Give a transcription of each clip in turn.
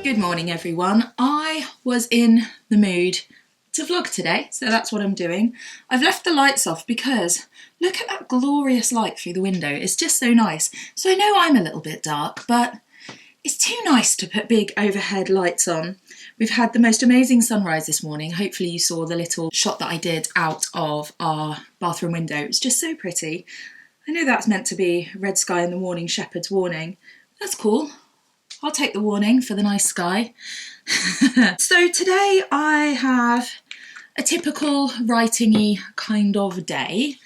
Good morning everyone. I was in the mood to vlog today, so that's what I'm doing. I've left the lights off because look at that glorious light through the window. It's just so nice. So I know I'm a little bit dark, but it's too nice to put big overhead lights on. We've had the most amazing sunrise this morning. Hopefully you saw the little shot that I did out of our bathroom window. It's just so pretty. I know that's meant to be red sky in the morning, shepherd's warning. That's cool. I'll take the warning for the nice sky. So today I have a typical writing-y kind of day.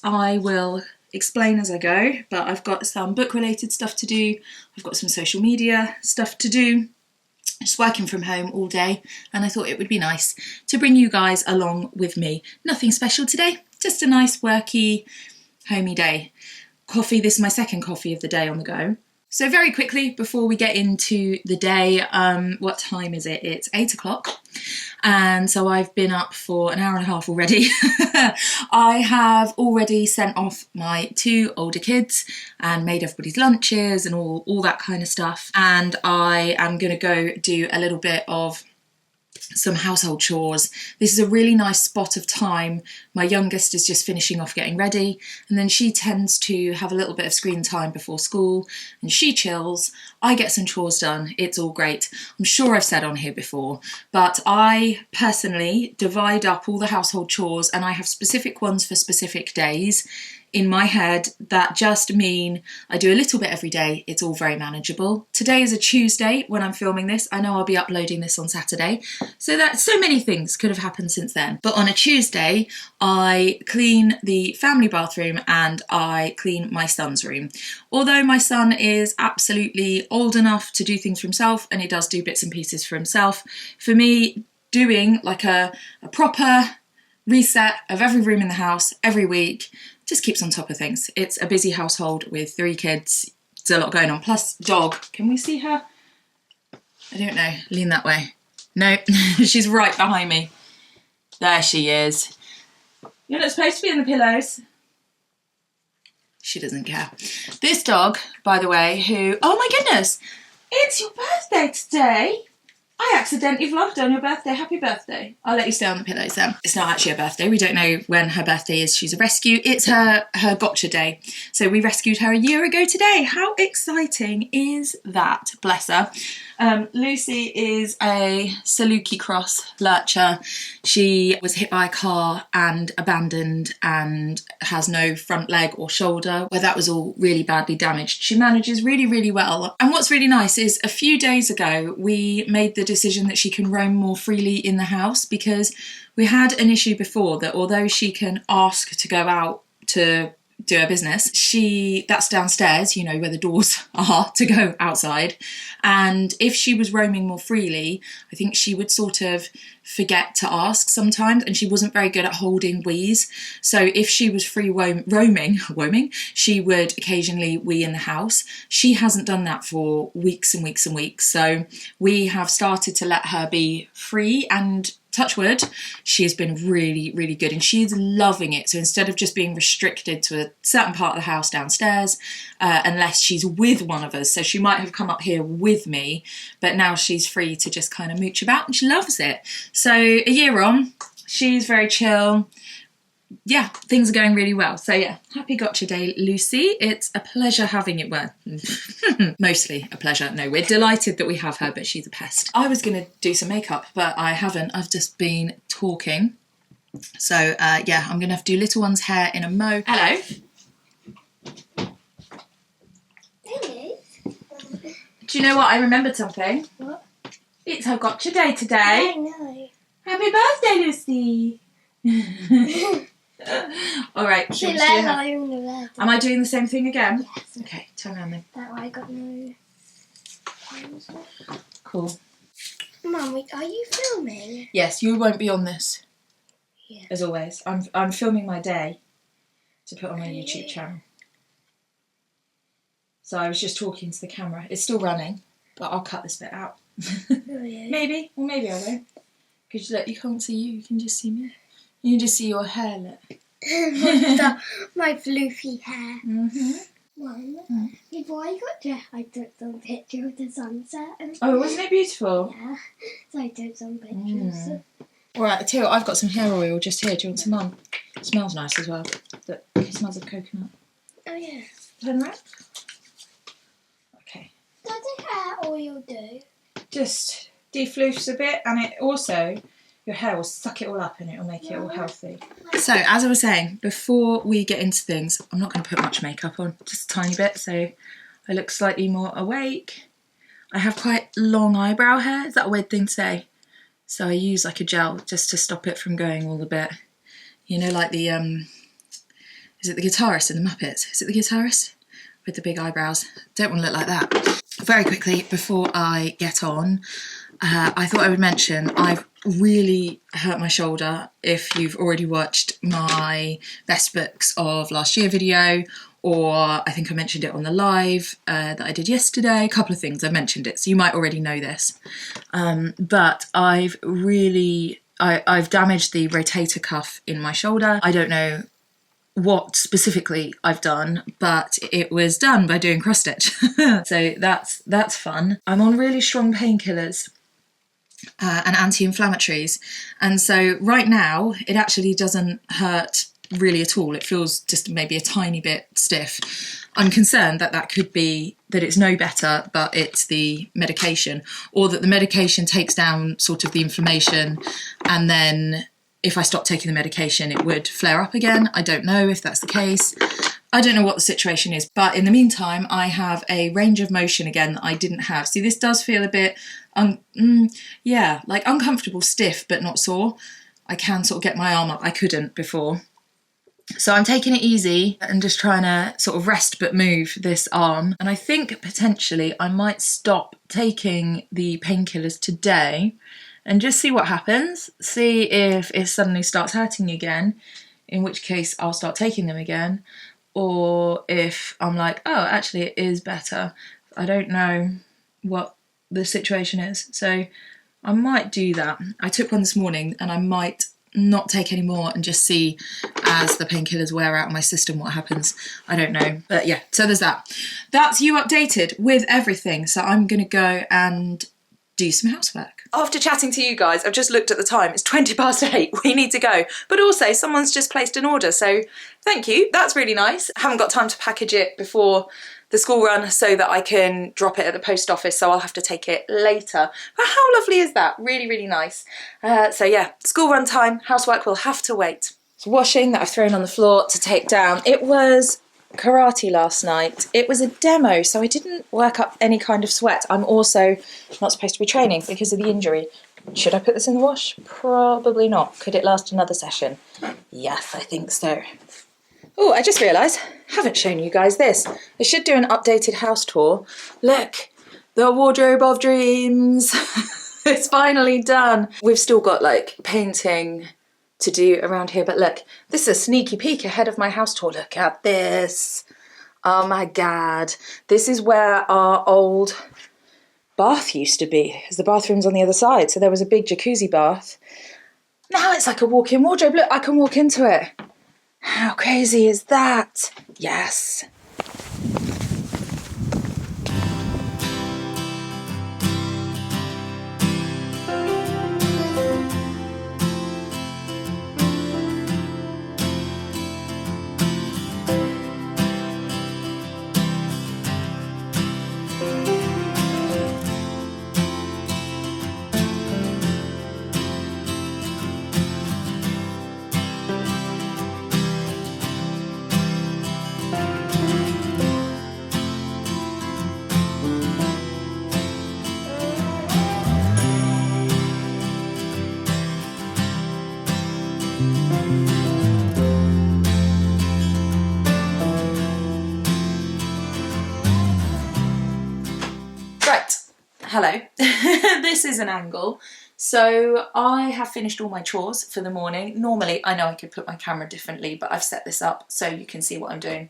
I will explain as I go, but I've got some book-related stuff to do. I've got some social media stuff to do. Just working from home all day, and I thought it would be nice to bring you guys along with me. Nothing special today, just a nice worky, homey day. Coffee, this is my second coffee of the day on the go. So very quickly, before we get into the day, what time is it? It's 8 o'clock. And so I've been up for an hour and a half already. I have already sent off my 2 older kids and made everybody's lunches and all that kind of stuff. And I am going to go do a little bit of some household chores. This is a really nice spot of time. My youngest is just finishing off getting ready, and then she tends to have a little bit of screen time before school, and she chills. I get some chores done. It's all great. I'm sure I've said on here before, but I personally divide up all the household chores, and I have specific ones for specific days in my head that just mean I do a little bit every day. It's all very manageable. Today is a Tuesday when I'm filming this. I know I'll be uploading this on Saturday, so that so many things could have happened since then. But on a Tuesday, I clean the family bathroom and I clean my son's room. Although my son is absolutely old enough to do things for himself, and he does do bits and pieces for himself, for me, doing like a proper reset of every room in the house every week just keeps on top of things. It's a busy household with 3 kids. There's a lot going on. Plus dog. Can we see her? I don't know. Lean that way. No, she's right behind me. There she is. You're not supposed to be in the pillows. She doesn't care. This dog, by the way, who... Oh my goodness! It's your birthday today! I accidentally vlogged on your birthday. Happy birthday. I'll let you stay on the pillows then. It's not actually her birthday. We don't know when her birthday is. She's a rescue. It's her gotcha day. So we rescued her a year ago today. How exciting is that? Bless her. Lucy is a Saluki Cross lurcher. She was hit by a car and abandoned and has no front leg or shoulder, where that was all really badly damaged. She manages really, really well. And what's really nice is a few days ago, we made the decision that she can roam more freely in the house, because we had an issue before that although she can ask to go out to do her business, that's downstairs, you know, where the doors are to go outside. And if she was roaming more freely, I think she would sort of forget to ask sometimes, and she wasn't very good at holding wheeze. So if she was free roaming, she would occasionally wee in the house. She hasn't done that for weeks and weeks and weeks. So we have started to let her be free, and touch wood, she has been really, really good, and she's loving it. So instead of just being restricted to a certain part of the house downstairs, unless she's with one of us, so she might have come up here with me, but now she's free to just kind of mooch about, and she loves it. So a year on, she's very chill. Yeah, things are going really well. So yeah, happy gotcha day, Lucy. It's a pleasure having it. Well, mostly a pleasure. No, we're delighted that we have her, but she's a pest. I was going to do some makeup, but I haven't. I've just been talking. So yeah, I'm going to have to do little one's hair in a mo. Hello. Hello. Do you know what? I remembered something. What? It's her gotcha day today. I know. Happy birthday, Lucy. All right. She let her in the bed. Am I doing the same thing again? Yes. Okay, turn around then. That way I got no... Cool. Mum, are you filming? Yes, you won't be on this. Yeah. As always. I'm filming my day to put on my YouTube channel. So I was just talking to the camera. It's still running, but I'll cut this bit out. Oh, yeah. Maybe, or maybe I won't. Because look, you can't see you can just see me. You can just see your hair, look. My floofy hair. Mm-hmm. Mum, before I got dressed, I took some picture of the sunset. Oh, wasn't it beautiful? Yeah, so I took some pictures. Alright, Teal, I've got some hair oil just here. Do you want some on? It smells nice as well. It smells of coconut. Oh yeah. Turn around. Okay. Does the hair oil do? Just defloofs a bit, and it also, your hair will suck it all up and it will make it all healthy. So, as I was saying, before we get into things, I'm not going to put much makeup on, just a tiny bit, so I look slightly more awake. I have quite long eyebrow hair. Is that a weird thing to say? So I use like a gel just to stop it from going all a bit. You know, like the, is it the guitarist in the Muppets? Is it the guitarist? With the big eyebrows. Don't want to look like that. Very quickly, before I get on, I thought I would mention I've really hurt my shoulder. If you've already watched my best books of last year video, or I think I mentioned it on the live that I did yesterday, a couple of things, I mentioned it, so you might already know this. But I've damaged the rotator cuff in my shoulder. I don't know what specifically I've done, but it was done by doing cross stitch. So that's fun. I'm on really strong painkillers and anti-inflammatories, and so right now it actually doesn't hurt really at all. It feels just maybe a tiny bit stiff. I'm concerned that that could be that it's no better, but it's the medication, or that the medication takes down sort of the inflammation, and then if I stop taking the medication it would flare up again. I don't know if that's the case. I don't know what the situation is, but in the meantime I have a range of motion again that I didn't have. See, this does feel a bit like uncomfortable, stiff but not sore. I can sort of get my arm up. I couldn't before. So I'm taking it easy and just trying to sort of rest but move this arm. And I think potentially I might stop taking the painkillers today and just see what happens. See if it suddenly starts hurting again, in which case I'll start taking them again. Or if I'm like, oh, actually it is better. I don't know what the situation is. So I might do that. I took one this morning and I might not take any more and just see as the painkillers wear out of my system what happens. I don't know. But yeah, so there's that. That's you updated with everything. So I'm going to go and do some housework. After chatting to you guys, I've just looked at the time. It's 8:20. We need to go. But also someone's just placed an order. So thank you. That's really nice. I haven't got time to package it before the school run so that I can drop it at the post office, so I'll have to take it later. But how lovely is that? Really, really nice. So yeah, school run time, housework will have to wait. It's washing that I've thrown on the floor to take down. It was karate last night. It was a demo, so I didn't work up any kind of sweat. I'm also not supposed to be training because of the injury. Should I put this in the wash? Probably not. Could it last another session? Yes, I think so. Oh, I just realised, I haven't shown you guys this. I should do an updated house tour. Look, the wardrobe of dreams. It's finally done. We've still got like painting to do around here, but look, this is a sneaky peek ahead of my house tour. Look at this. Oh my God. This is where our old bath used to be, because the bathroom's on the other side. So there was a big jacuzzi bath. Now it's like a walk-in wardrobe. Look, I can walk into it. How crazy is that? Yes. Right, hello. This is an angle. So I have finished all my chores for the morning. Normally, I know I could put my camera differently, but I've set this up so you can see what I'm doing.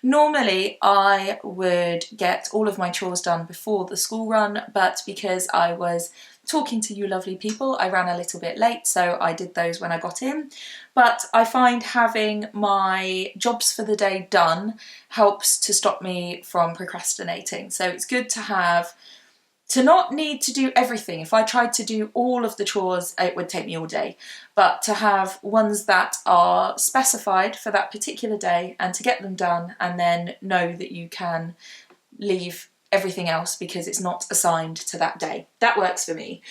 Normally, I would get all of my chores done before the school run, but because I was talking to you lovely people. I ran a little bit late, so I did those when I got in. But I find having my jobs for the day done helps to stop me from procrastinating. So it's good to not need to do everything. If I tried to do all of the chores, it would take me all day. But to have ones that are specified for that particular day and to get them done and then know that you can leave everything else because it's not assigned to that day. That works for me.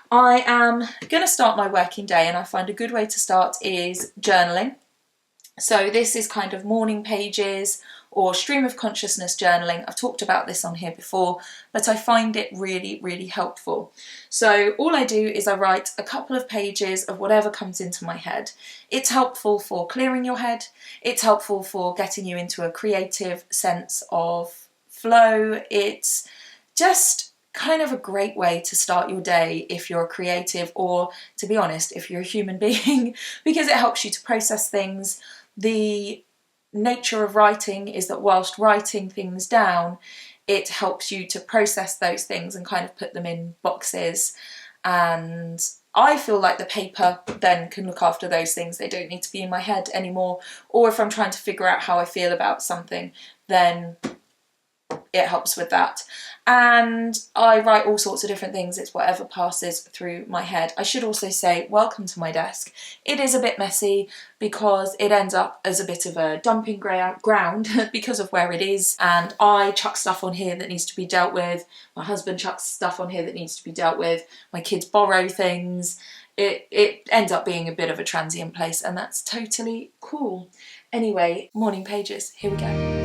I am going to start my working day, and I find a good way to start is journaling. So this is kind of morning pages or stream of consciousness journaling. I've talked about this on here before, but I find it really, really helpful. So all I do is I write a couple of pages of whatever comes into my head. It's helpful for clearing your head. It's helpful for getting you into a creative sense of flow. It's just kind of a great way to start your day if you're creative, or to be honest, if you're a human being, because it helps you to process things. The nature of writing is that whilst writing things down, it helps you to process those things and kind of put them in boxes. And I feel like the paper then can look after those things. They don't need to be in my head anymore. Or if I'm trying to figure out how I feel about something, then it helps with that. And I write all sorts of different things. It's whatever passes through my head. I should also say, welcome to my desk. It is a bit messy because it ends up as a bit of a dumping ground because of where it is. And I chuck stuff on here that needs to be dealt with. My husband chucks stuff on here that needs to be dealt with. My kids borrow things. It ends up being a bit of a transient place, and that's totally cool. Anyway, morning pages, here we go.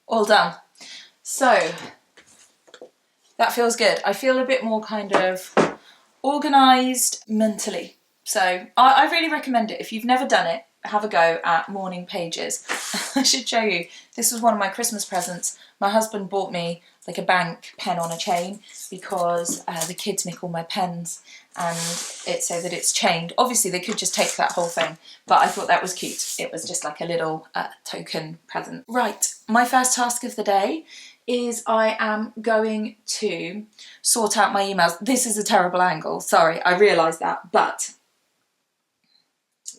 All done. So that feels good. I feel a bit more kind of organised mentally. So I really recommend it. If you've never done it, have a go at morning pages. I should show you. This was one of my Christmas presents. My husband bought me like a bank pen on a chain because the kids nick all my pens, and it's so that it's chained. Obviously they could just take that whole thing, but I thought that was cute. It was just like a little token present. Right, my first task of the day is I am going to sort out my emails. This is a terrible angle, sorry, I realise that, but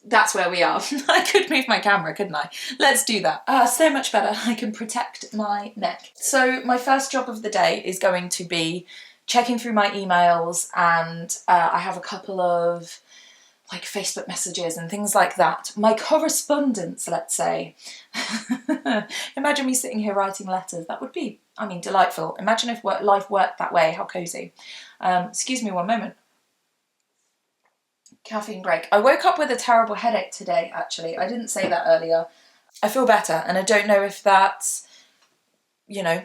that's where we are. I could move my camera, couldn't I? Let's do that. So much better. I can protect my neck. So my first job of the day is going to be checking through my emails, and I have a couple of like Facebook messages and things like that. My correspondence, let's say. Imagine me sitting here writing letters. That would be, I mean, delightful. Imagine if life worked that way. How cozy. Excuse me one moment. Caffeine break. I woke up with a terrible headache today, actually. I didn't say that earlier. I feel better, and I don't know if that's, you know,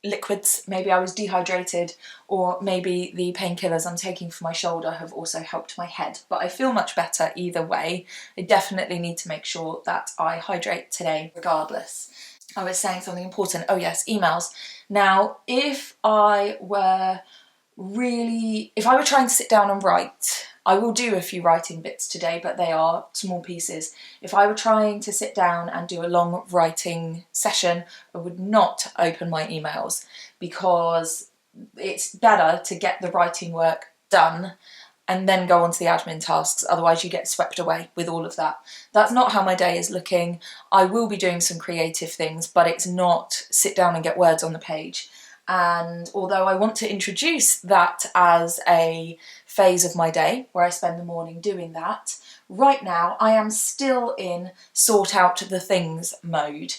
liquids. Maybe I was dehydrated, or maybe the painkillers I'm taking for my shoulder have also helped my head. But I feel much better either way. I definitely need to make sure that I hydrate today regardless. I was saying something important. Oh yes, emails. Now, if I were trying to sit down and write, I will do a few writing bits today, but they are small pieces. If I were trying to sit down and do a long writing session, I would not open my emails, because it's better to get the writing work done and then go on to the admin tasks. Otherwise you get swept away with all of that. That's not how my day is looking. I will be doing some creative things, but it's not sit down and get words on the page. And although I want to introduce that as a phase of my day where I spend the morning doing that, right now I am still in sort out the things mode.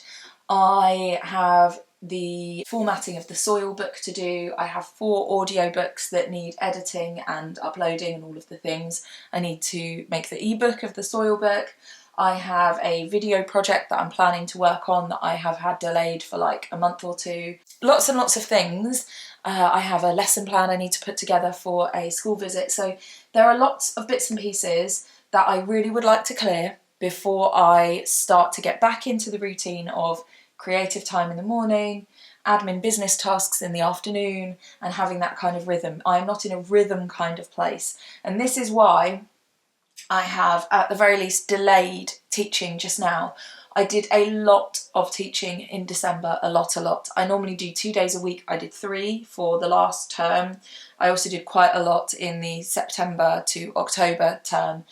I have the formatting of the soil book to do. I have 4 audio books that need editing and uploading and all of the things. I need to make the ebook of the soil book. I have a video project that I'm planning to work on that I have had delayed for like a month or two. Lots and lots of things. I have a lesson plan I need to put together for a school visit. So there are lots of bits and pieces that I really would like to clear before I start to get back into the routine of creative time in the morning, admin business tasks in the afternoon, and having that kind of rhythm. I'm not in a rhythm kind of place. And this is why I have, at the very least, delayed teaching just now. I did a lot of teaching in December, a lot. I normally do 2 days a week. I did 3 for the last term. I also did quite a lot in the September to October term.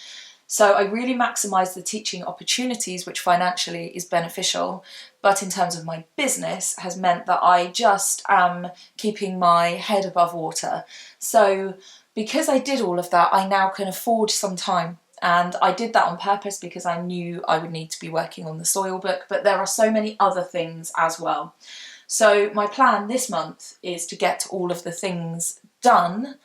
So I really maximised the teaching opportunities, which financially is beneficial, but in terms of my business has meant that I just am keeping my head above water. So because I did all of that, I now can afford some time. And I did that on purpose because I knew I would need to be working on the soil book, but there are so many other things as well. So my plan this month is to get all of the things done,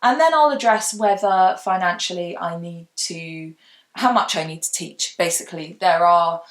and then I'll address whether financially how much I need to teach. Basically, there are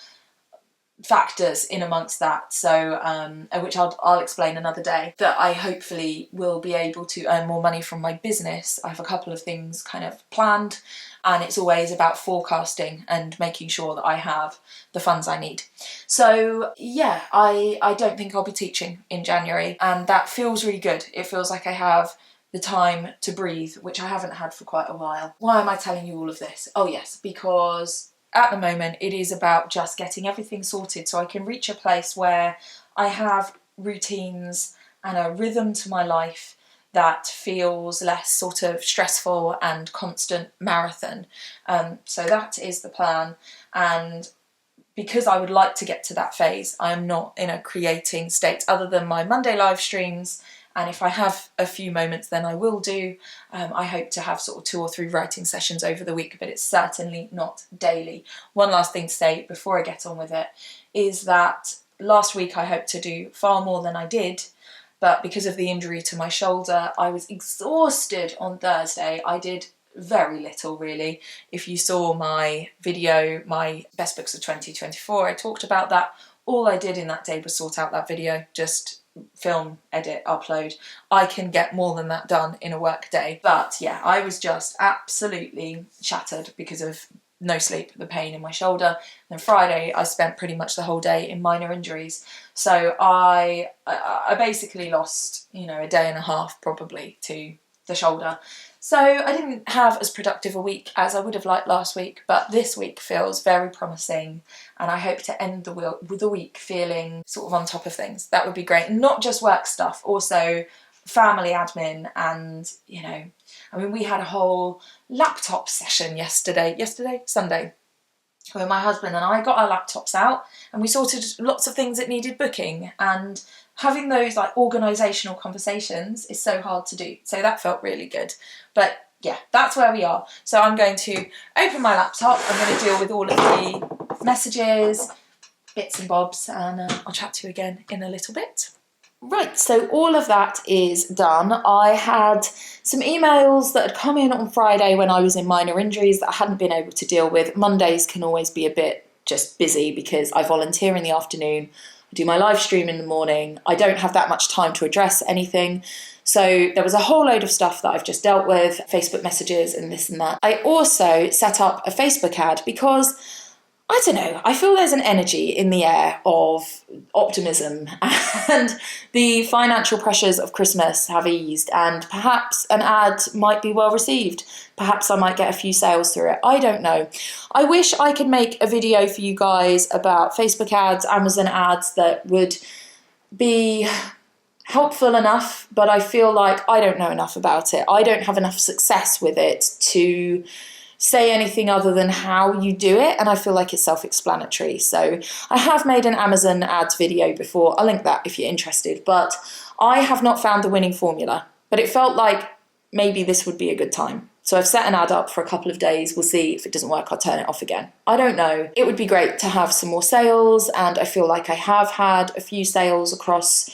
factors in amongst that, so which I'll explain another day, that I hopefully will be able to earn more money from my business. I have a couple of things kind of planned, and it's always about forecasting and making sure that I have the funds I need. So yeah, I don't think I'll be teaching in January, and that feels really good. It feels like I have the time to breathe, which I haven't had for quite a while. Why am I telling you all of this? Oh yes, because at the moment it is about just getting everything sorted so I can reach a place where I have routines and a rhythm to my life that feels less sort of stressful and constant marathon. So that is the plan, and because I would like to get to that phase, I am not in a creating state other than my Monday live streams. And if I have a few moments, then I will do. I hope to have sort of 2 or 3 writing sessions over the week, but it's certainly not daily. One last thing to say before I get on with it is that last week I hoped to do far more than I did, but because of the injury to my shoulder, I was exhausted on Thursday. I did very little, really. If you saw my video, my best books of 2024, I talked about that. All I did in that day was sort out that video, just film, edit, upload. I can get more than that done in a work day. But yeah, I was just absolutely shattered because of no sleep, the pain in my shoulder. And then Friday I spent pretty much the whole day in minor injuries. So I basically lost, a day and a half probably to the shoulder. So I didn't have as productive a week as I would have liked last week, but this week feels very promising, and I hope to end the week feeling sort of on top of things. That would be great. Not just work stuff, also family admin, and we had a whole laptop session Sunday, where my husband and I got our laptops out and we sorted lots of things that needed booking, and having those organisational conversations is so hard to do. So that felt really good. But yeah, that's where we are. So I'm going to open my laptop. I'm going to deal with all of the messages, bits and bobs, and I'll chat to you again in a little bit. Right, so all of that is done. I had some emails that had come in on Friday when I was in minor injuries that I hadn't been able to deal with. Mondays can always be a bit just busy because I volunteer in the afternoon. I do my live stream in the morning. I don't have that much time to address anything. So there was a whole load of stuff that I've just dealt with, Facebook messages and this and that. I also set up a Facebook ad because, I don't know, I feel there's an energy in the air of optimism, and the financial pressures of Christmas have eased, and perhaps an ad might be well received. Perhaps I might get a few sales through it. I don't know. I wish I could make a video for you guys about Facebook ads, Amazon ads that would be helpful enough, but I feel like I don't know enough about it. I don't have enough success with it to say anything other than how you do it, and I feel like it's self-explanatory. So I have made an Amazon ads video before. I'll link that if you're interested, but I have not found the winning formula. But it felt like maybe this would be a good time. So I've set an ad up for a couple of days. We'll see. If it doesn't work, I'll turn it off again. I don't know. It would be great to have some more sales, and I feel like I have had a few sales across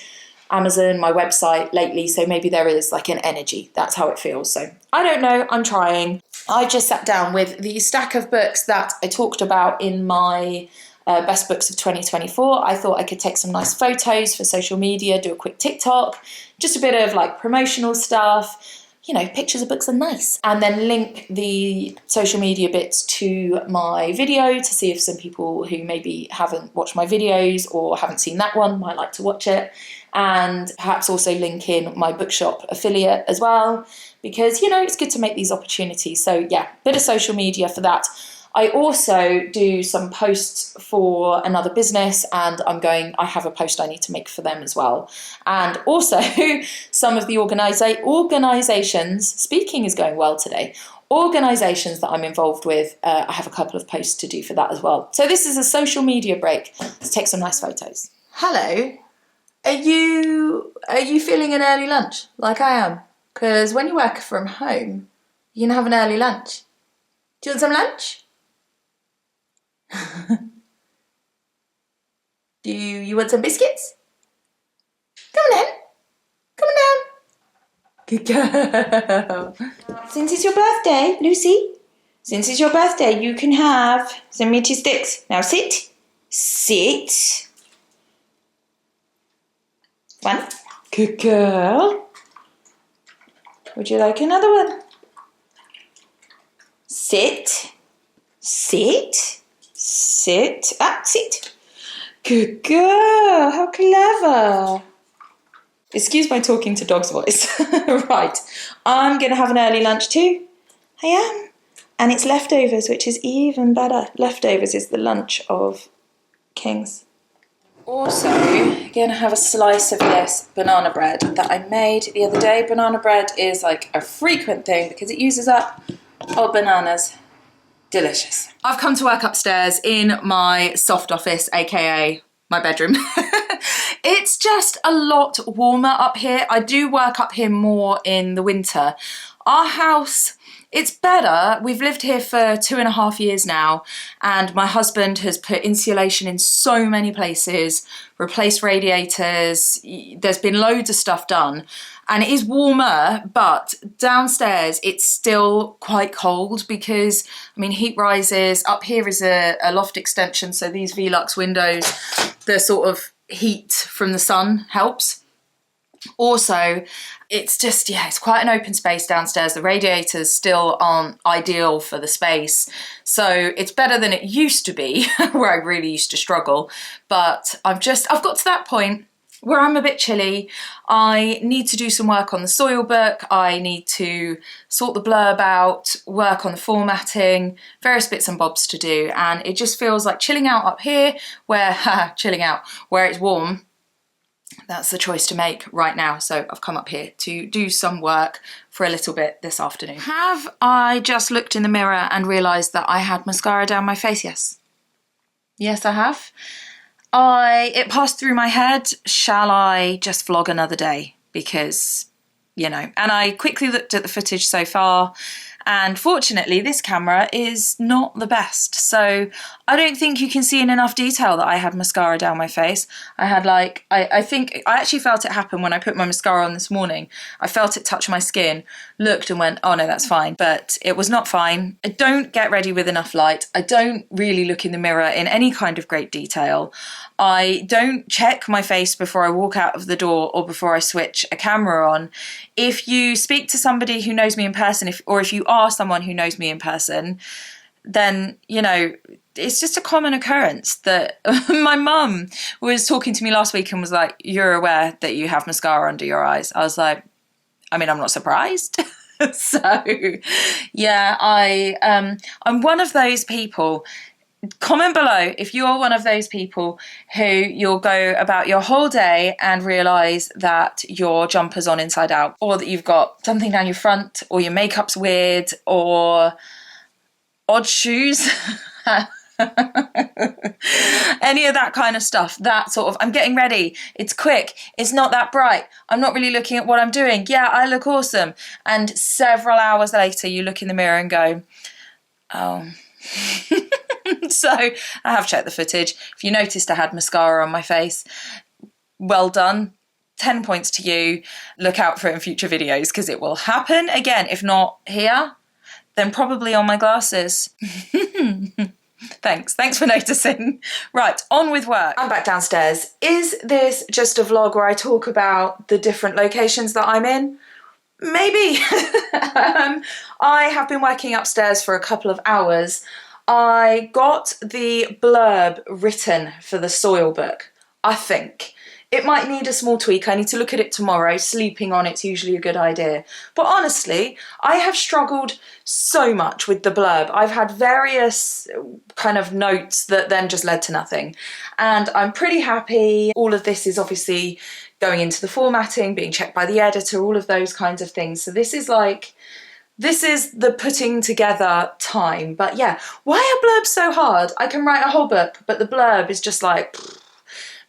Amazon, my website lately, so maybe there is like an energy. That's how it feels. So I don't know. I'm trying. I just sat down with the stack of books that I talked about in my best books of 2024. I thought I could take some nice photos for social media, do a quick TikTok, just a bit of like promotional stuff. You know, pictures of books are nice. And then link the social media bits to my video to see if some people who maybe haven't watched my videos or haven't seen that one might like to watch it. And perhaps also link in my bookshop affiliate as well, because, you know, it's good to make these opportunities. So yeah, bit of social media for that. I also do some posts for another business, and I have a post I need to make for them as well. And also some of the organisations, speaking is going well today, organisations that I'm involved with, I have a couple of posts to do for that as well. So this is a social media break. Let's take some nice photos. Hello, are you feeling an early lunch like I am? Because when you work from home, you can have an early lunch. Do you want some lunch? Do you want some biscuits? Come on then. Come on down. Good girl. Since it's your birthday, Lucy, since it's your birthday, you can have some meaty sticks. Now sit. Sit. One. Good girl. Would you like another one? Sit. Sit. Sit. Sit. Good girl. How clever. Excuse my talking to dog's voice. Right. I'm going to have an early lunch too. I am. And it's leftovers, which is even better. Leftovers is the lunch of kings. Also, going to have a slice of this banana bread that I made the other day. Banana bread is like a frequent thing because it uses up old bananas. Delicious. I've come to work upstairs in my soft office, aka my bedroom. It's just a lot warmer up here. I do work up here more in the winter. Our house, it's better. We've lived here for 2.5 years now, and my husband has put insulation in so many places, replaced radiators. There's been loads of stuff done. And it is warmer, but downstairs it's still quite cold because, I mean, heat rises. Up here is a loft extension, so these Velux windows, the sort of heat from the sun helps. Also, it's just, yeah, it's quite an open space downstairs. The radiators still aren't ideal for the space. So it's better than it used to be, where I really used to struggle. But I've got to that point where I'm a bit chilly. I need to do some work on the soil book. I need to sort the blurb out, work on the formatting, various bits and bobs to do. And it just feels like chilling out up here where it's warm. That's the choice to make right now. So I've come up here to do some work for a little bit this afternoon. Have I just looked in the mirror and realised that I had mascara down my face? Yes. Yes, I have. It passed through my head, shall I just vlog another day? Because, you know, and I quickly looked at the footage so far, and fortunately this camera is not the best. So I don't think you can see in enough detail that I had mascara down my face. I had I think I actually felt it happen when I put my mascara on this morning. I felt it touch my skin, looked and went, oh no, that's fine. But it was not fine. I don't get ready with enough light. I don't really look in the mirror in any kind of great detail. I don't check my face before I walk out of the door or before I switch a camera on. If you speak to somebody who knows me in person, or if you are someone who knows me in person, then, you know, it's just a common occurrence that my mum was talking to me last week and was like, you're aware that you have mascara under your eyes? I was like, I mean, I'm not surprised. So, yeah, I'm one of those people. Comment below if you're one of those people who you'll go about your whole day and realise that your jumper's on inside out, or that you've got something down your front, or your makeup's weird, or odd shoes. Any of that kind of stuff. That sort of, I'm getting ready, it's quick, it's not that bright, I'm not really looking at what I'm doing, yeah, I look awesome. And several hours later you look in the mirror and go, oh. So I have checked the footage. If you noticed I had mascara on my face, well done. 10 points to you. Look out for it in future videos because it will happen again. If not here, then probably on my glasses. Thanks for noticing. Right, on with work. I'm back downstairs. Is this just a vlog where I talk about the different locations that I'm in? Maybe. I have been working upstairs for a couple of hours. I got the blurb written for the soil book, I think. It might need a small tweak. I need to look at it tomorrow. Sleeping on it's usually a good idea. But honestly, I have struggled so much with the blurb. I've had various kind of notes that then just led to nothing. And I'm pretty happy. All of this is obviously going into the formatting, being checked by the editor, all of those kinds of things. So this is the putting together time. But yeah, why are blurbs so hard? I can write a whole book, but the blurb is just like...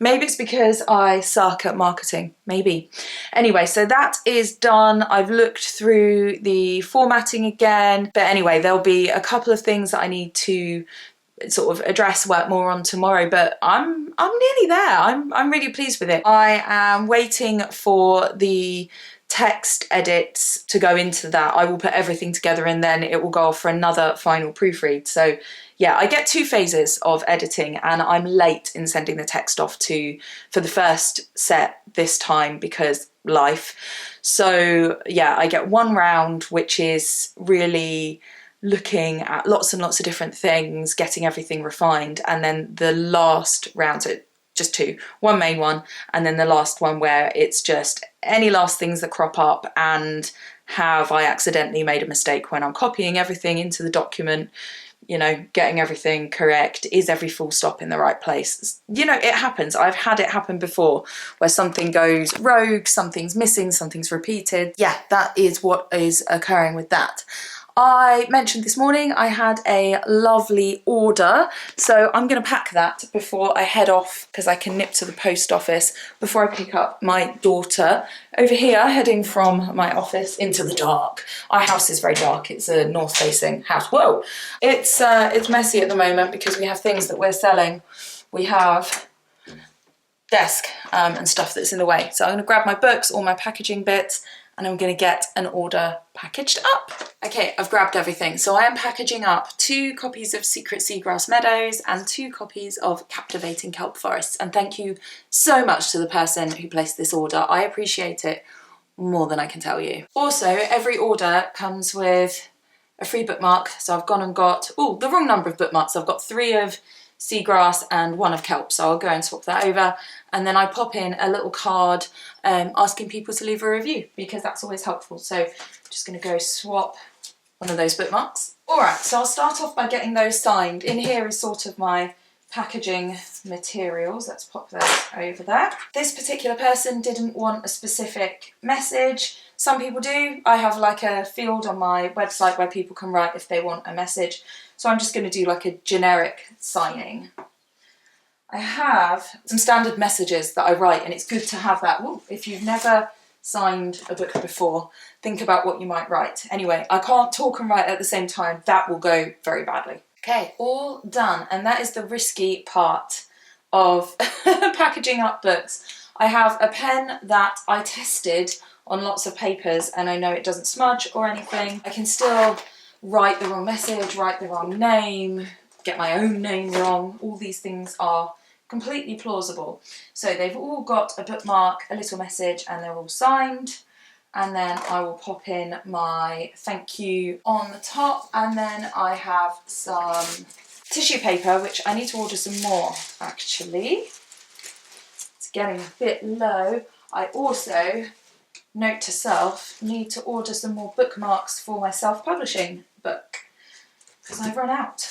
Maybe it's because I suck at marketing, maybe. Anyway, so that is done. I've looked through the formatting again. But anyway, there'll be a couple of things that I need to sort of address, work more on tomorrow, but I'm nearly there. I'm really pleased with it. I am waiting for the text edits to go into that. I will put everything together and then it will go off for another final proofread. So yeah, I get 2 phases of editing and I'm late in sending the text off for the first set this time because life. So yeah, I get 1 round, which is really looking at lots and lots of different things, getting everything refined. And then the last round, so just 2, 1 main one, and then the last one where it's just any last things that crop up and have I accidentally made a mistake when I'm copying everything into the document, you know, getting everything correct, is every full stop in the right place? You know, it happens. I've had it happen before where something goes rogue, something's missing, something's repeated. Yeah, that is what is occurring with that. I mentioned this morning I had a lovely order, so I'm going to pack that before I head off because I can nip to the post office before I pick up my daughter. Over here, heading from my office into the dark. Our house is very dark. It's a north-facing house. Whoa! It's messy at the moment because we have things that we're selling. We have desk and stuff that's in the way. So I'm going to grab my books, all my packaging bits, and I'm going to get an order packaged up. Okay, I've grabbed everything. So I am packaging up 2 copies of Secret Seagrass Meadows and 2 copies of Captivating Kelp Forests. And thank you so much to the person who placed this order. I appreciate it more than I can tell you. Also, every order comes with a free bookmark. So I've gone and got, oh, the wrong number of bookmarks. I've got 3 of Seagrass and 1 of kelp, so I'll go and swap that over, and then I pop in a little card asking people to leave a review because that's always helpful. So I'm just going to go swap one of those bookmarks. Alright, so I'll start off by getting those signed. In here is sort of my packaging materials. Let's pop those over there. This particular person didn't want a specific message. Some people do. I have like a field on my website where people can write if they want a message. So I'm just going to do like a generic signing. I have some standard messages that I write, and it's good to have that. Ooh, if you've never signed a book before, think about what you might write. Anyway, I can't talk and write at the same time. That will go very badly. Okay, all done. And that is the risky part of packaging up books. I have a pen that I tested on lots of papers and I know it doesn't smudge or anything. I can still write the wrong message, write the wrong name, get my own name wrong. All these things are completely plausible. So they've all got a bookmark, a little message, and they're all signed. And then I will pop in my thank you on the top. And then I have some tissue paper, which I need to order some more, actually. It's getting a bit low. I also, note to self, need to order some more bookmarks for my self-publishing book because I've run out.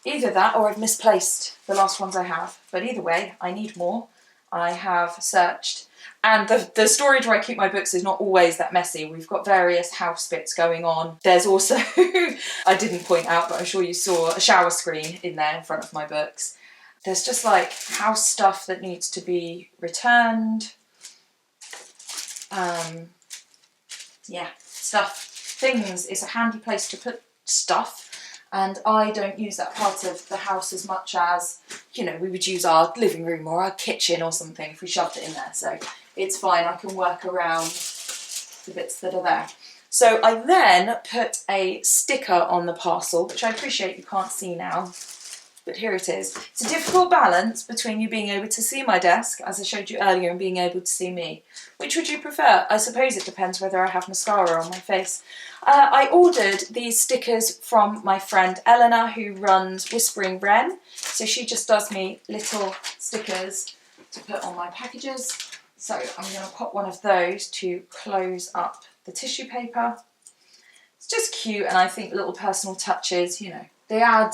Either that or I've misplaced the last ones I have. But either way, I need more. I have searched. And the storage where I keep my books is not always that messy. We've got various house bits going on. There's also, I didn't point out, but I'm sure you saw a shower screen in there in front of my books. There's just like house stuff that needs to be returned. Yeah, stuff, things. It's a handy place to put stuff. And I don't use that part of the house as much as, you know, we would use our living room or our kitchen or something if we shoved it in there. So it's fine, I can work around the bits that are there. So I then put a sticker on the parcel, which I appreciate you can't see now. but here it is. It's a difficult balance between you being able to see my desk, as I showed you earlier, and being able to see me. Which would you prefer? I suppose it depends whether I have mascara on my face. I ordered these stickers from my friend Eleanor, who runs Whispering Wren. So she just does me little stickers to put on my packages. So I'm going to pop one of those to close up the tissue paper. It's just cute, and I think little personal touches, you know, they add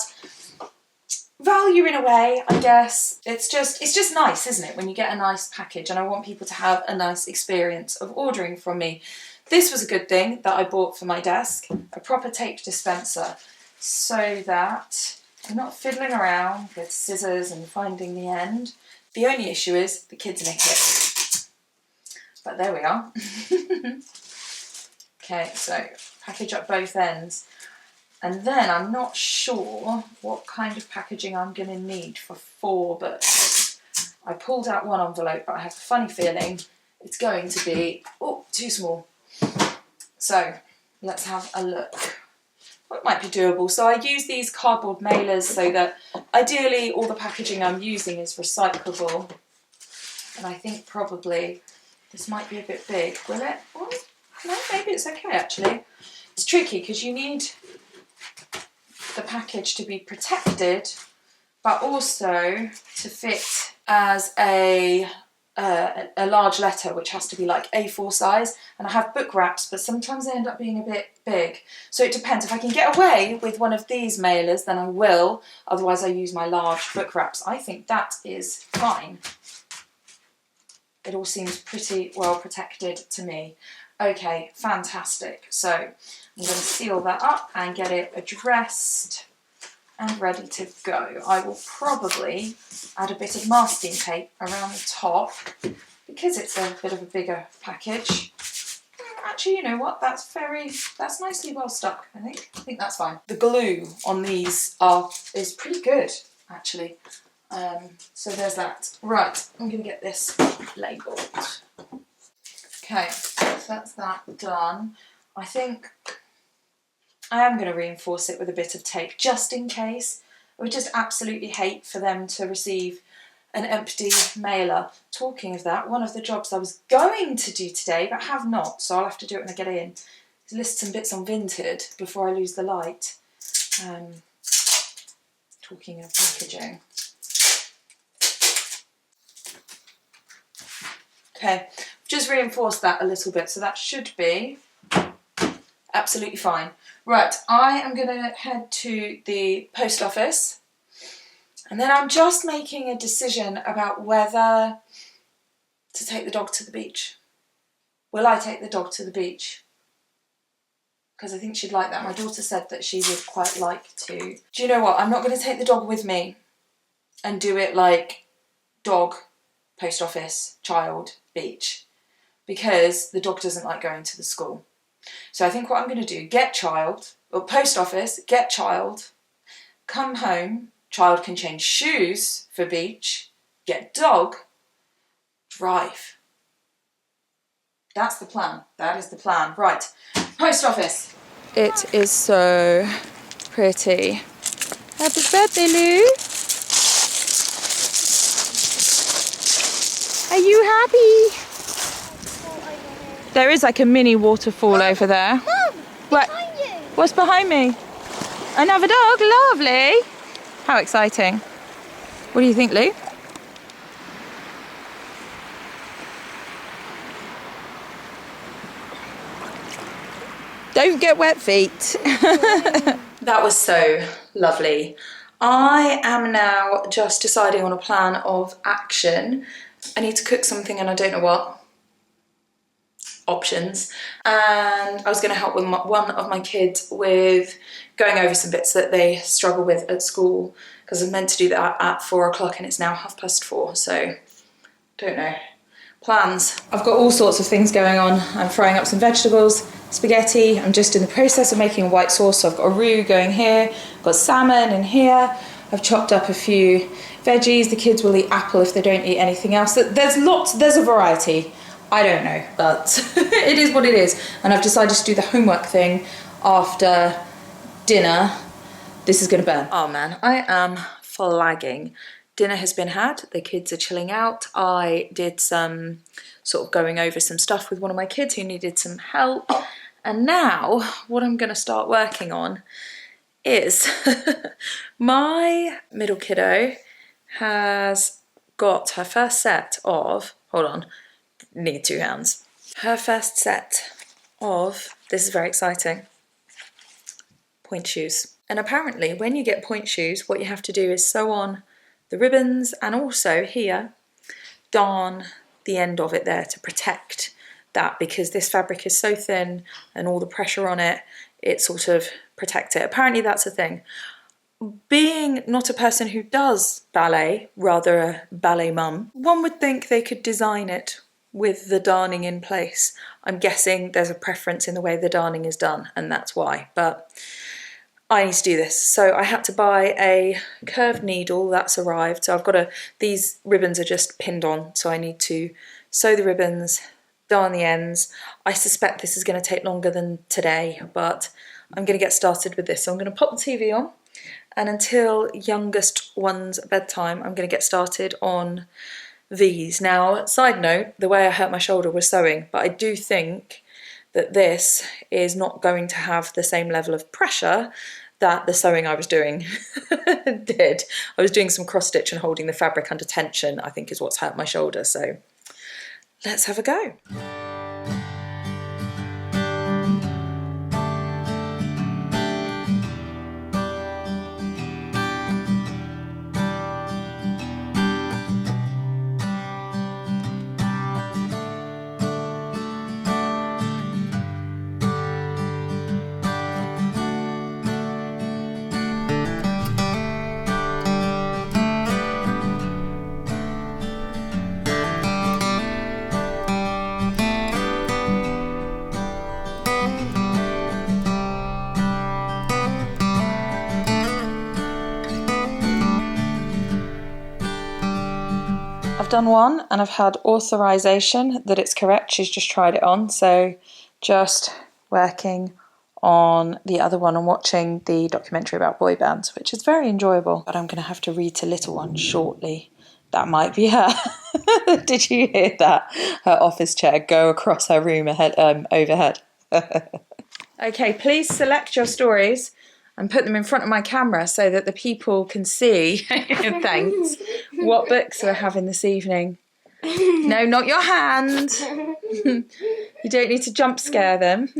value in a way, I guess. It's just nice, isn't it, when you get a nice package, and I want people to have a nice experience of ordering from me. This was a good thing that I bought for my desk, a proper tape dispenser, so that I'm not fiddling around with scissors and finding the end. The only issue is the kids nick it. But there we are. Okay, so package up both ends. And then I'm not sure what kind of packaging I'm going to need for 4 books. I pulled out one envelope, but I have a funny feeling it's going to be, oh, too small. So let's have a look. What might be doable? So I use these cardboard mailers so that ideally all the packaging I'm using is recyclable. And I think probably this might be a bit big. Will it? Oh, no, maybe it's okay actually. It's tricky because you need the package to be protected, but also to fit as a large letter, which has to be like A4 size. And I have book wraps, but sometimes they end up being a bit big. So it depends. If I can get away with one of these mailers, then I will. Otherwise, I use my large book wraps. I think that is fine. It all seems pretty well protected to me. Okay, fantastic. So I'm going to seal that up and get it addressed and ready to go. I will probably add a bit of masking tape around the top because it's a bit of a bigger package. Actually, you know what? That's nicely well stuck, I think. I think that's fine. The glue on these is pretty good, actually. So there's that. Right, I'm going to get this labelled. Okay, so that's that done. I think I am going to reinforce it with a bit of tape, just in case. I would just absolutely hate for them to receive an empty mailer. Talking of that, one of the jobs I was going to do today, but have not, so I'll have to do it when I get in, is list some bits on Vinted before I lose the light. Talking of packaging. Okay, just reinforced that a little bit, so that should be absolutely fine. Right, I am going to head to the post office, and then I'm just making a decision about whether to take the dog to the beach. Will I take the dog to the beach? Because I think she'd like that. My daughter said that she would quite like to. Do you know what? I'm not going to take the dog with me and do it like dog, post office, child, beach, because the dog doesn't like going to the school. So I think what I'm going to do, get child, or post office, get child, come home, child can change shoes for beach, get dog, drive. That's the plan. That is the plan. Right, post office. It is so pretty. Happy birthday, Lou. Are you happy? There is like a mini waterfall over there. Mum, What? behind you. What's behind me? Another dog, lovely. How exciting. What do you think, Lou? Don't get wet feet. That was so lovely. I am now just deciding on a plan of action. I need to cook something and I don't know what. Options. And I was going to help with one of my kids with going over some bits that they struggle with at school, because I was meant to do that at 4 o'clock and it's now 4:30, so don't know. Plans. I've got all sorts of things going on. I'm frying up some vegetables, spaghetti. I'm just in the process of making a white sauce, so I've got a roux going here, I've got salmon in here. I've chopped up a few veggies. The kids will eat apple if they don't eat anything else. There's a variety. I don't know, but it is what it is. And I've decided to do the homework thing after dinner. This is gonna burn. Oh man, I am flagging. Dinner has been had, the kids are chilling out. I did some sort of going over some stuff with one of my kids who needed some help. And now what I'm going to start working on is my middle kiddo has got her first set of, hold on, need 2 hands. Her first set of, this is very exciting, pointe shoes. And apparently when you get pointe shoes, what you have to do is sew on the ribbons and also here, darn the end of it there to protect that, because this fabric is so thin and all the pressure on it, it sort of protects it. Apparently that's a thing. Being not a person who does ballet, rather a ballet mum, one would think they could design it with the darning in place. I'm guessing there's a preference in the way the darning is done and that's why, but I need to do this. So I had to buy a curved needle that's arrived. So I've got these ribbons are just pinned on, so I need to sew the ribbons, darn the ends. I suspect this is going to take longer than today, but I'm going to get started with this. So I'm going to pop the TV on, and until youngest one's bedtime, I'm going to get started on these. Now, side note, the way I hurt my shoulder was sewing, but I do think that this is not going to have the same level of pressure that the sewing I was doing did. I was doing some cross stitch and holding the fabric under tension, I think is what's hurt my shoulder. So let's have a go. I've done one and I've had authorization that it's correct. She's just tried it on, so just working on the other one and watching the documentary about boy bands, which is very enjoyable. But I'm going to have to read to little one shortly. That might be her. Did you hear that? Her office chair go across her room overhead. Okay, please select your stories and put them in front of my camera so that the people can see, thanks, what books we're having this evening. No, not your hand. You don't need to jump scare them.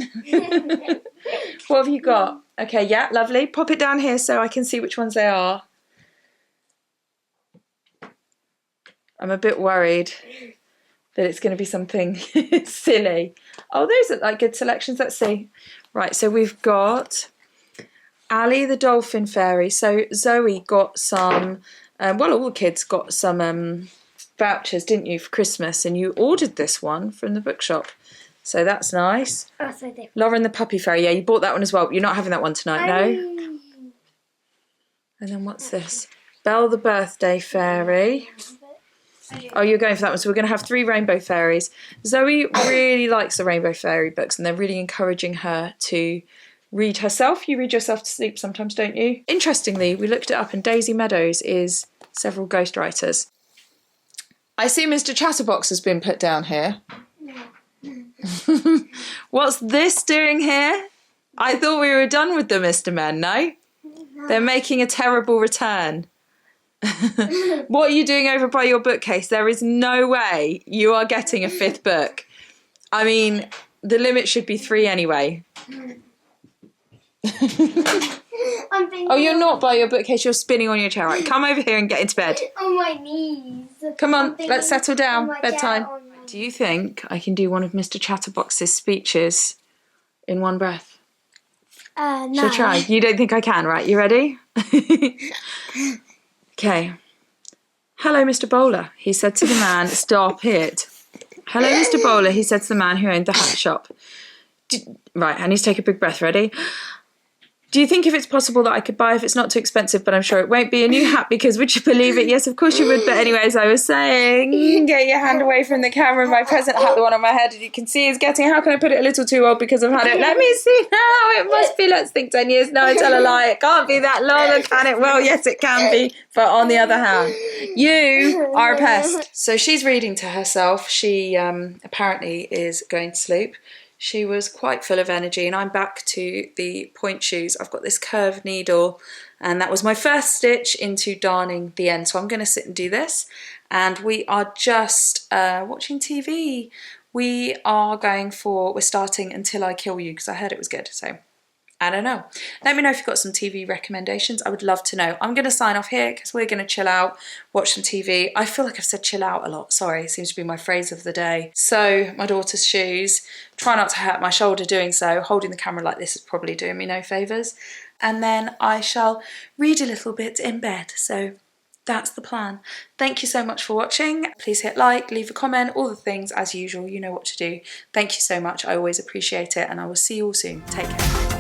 What have you got? Okay, yeah, lovely. Pop it down here so I can see which ones they are. I'm a bit worried that it's going to be something silly. Oh, those look like good selections. Let's see. Right, so we've got Ali the Dolphin Fairy. So Zoe got some, well, all the kids got some vouchers, didn't you, for Christmas? And you ordered this one from the bookshop. So that's nice. Oh, so different. Lauren the Puppy Fairy. Yeah, you bought that one as well. You're not having that one tonight, no? And then what's this? Belle the Birthday Fairy. Oh, you're going for that one. So we're going to have 3 Rainbow Fairies. Zoe really likes the Rainbow Fairy books and they're really encouraging her to read herself. You read yourself to sleep sometimes, don't you? Interestingly, we looked it up and Daisy Meadows is several ghostwriters. I see Mr. Chatterbox has been put down here. What's this doing here? I thought we were done with the Mr. Men, no? They're making a terrible return. What are you doing over by your bookcase? There is no way you are getting a 5th book. I mean, the limit should be 3 anyway. Oh, you're not by your bookcase, you're spinning on your chair. Right, come over here and get into bed. On my knees. Come on, let's settle down. Bedtime. Do you think I can do one of Mr. Chatterbox's speeches in one breath? No. Shall I try? You don't think I can, right? You ready? Okay. Hello, Mr. Bowler, he said to the man. Stop it. Hello, Mr. Bowler, he said to the man who owned the hat shop. Right, I need to take a big breath. Ready? Do you think if it's possible that I could buy, if it's not too expensive, but I'm sure it won't be, a new hat? Because would you believe it? Yes, of course you would. But anyways, I was saying, get your hand away from the camera. My present hat, the one on my head, as you can see, is getting, how can I put it, a little too old because I've had it. Let me see now. It must be, let's think 10 years. No, I tell a lie. It can't be that long, can it? Well, yes, it can be. But on the other hand, you are a pest. So she's reading to herself. She apparently is going to sleep. She was quite full of energy, and I'm back to the point shoes. I've got this curved needle, and that was my first stitch into darning the end. So I'm going to sit and do this, and we are just watching TV. We're starting Until I Kill You, because I heard it was good, so I don't know. Let me know if you've got some TV recommendations. I would love to know. I'm going to sign off here because we're going to chill out, watch some TV. I feel like I've said chill out a lot. Sorry, it seems to be my phrase of the day. So, my daughter's shoes. Try not to hurt my shoulder doing so. Holding the camera like this is probably doing me no favours. And then I shall read a little bit in bed. So, that's the plan. Thank you so much for watching. Please hit like, leave a comment, all the things as usual. You know what to do. Thank you so much. I always appreciate it, and I will see you all soon. Take care.